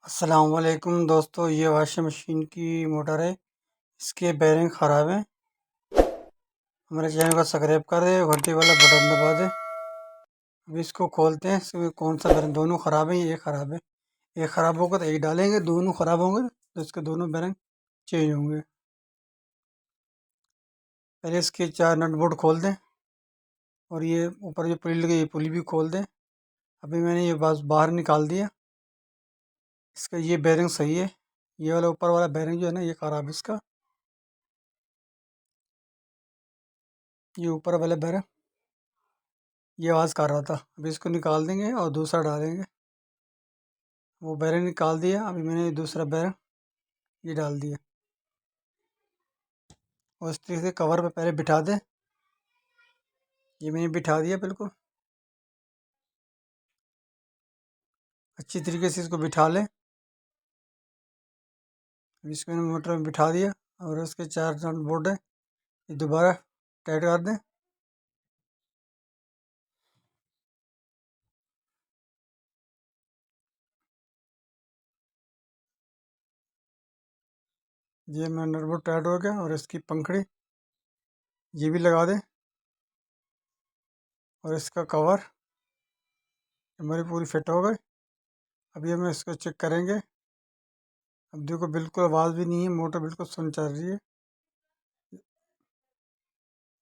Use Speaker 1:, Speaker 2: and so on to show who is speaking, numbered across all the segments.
Speaker 1: अस्सलाम वालेकुम दोस्तों, ये वॉशिंग मशीन की मोटर है। इसके बेरिंग ख़राब है। हमारे चैनल को सब्सक्राइब कर दे, घंटी वाला बटन दबा दे। अभी इसको खोलते हैं, इसमें कौन सा बेरिंग, दोनों ख़राब है, ये ख़राब है। एक ख़राब होगा तो एक डालेंगे, दोनों ख़राब होंगे तो इसके दोनों बेरिंग चेंज होंगे। पहले इसके 4 नट बोल्ट खोल दें और ये ऊपर जो पुली लगी, ये पुली भी खोल दें। अभी मैंने ये बस बाहर निकाल दिया। इसका ये बेरिंग सही है, ये वाला ऊपर वाला बेरिंग जो है ना, ये ख़राब है इसका। ये ऊपर वाला बेरिंग ये आवाज़ कर रहा था। अभी इसको निकाल देंगे और दूसरा डालेंगे। वो बेरिंग निकाल दिया। अभी मैंने दूसरा बेरिंग ये डाल दिया और इस तरीके से कवर पे पहले बिठा दें। ये मैंने बिठा दिया बिल्कुल अच्छी तरीके से, इसको बिठा लें। अभी इसको मैंने मोटर में बिठा दिया और उसके 4 नट बोल्ट है, ये दोबारा टाइट कर दें। ये मेरा नट बोल्ट टाइट हो गया और इसकी पंखड़ी ये भी लगा दें और इसका कवर हमारी पूरी फिट हो गई। अभी हम इसको चेक करेंगे। अब देखो बिल्कुल आवाज़ भी नहीं है, मोटर बिल्कुल सुन चल रही है।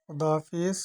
Speaker 1: खुदा हाफिज़।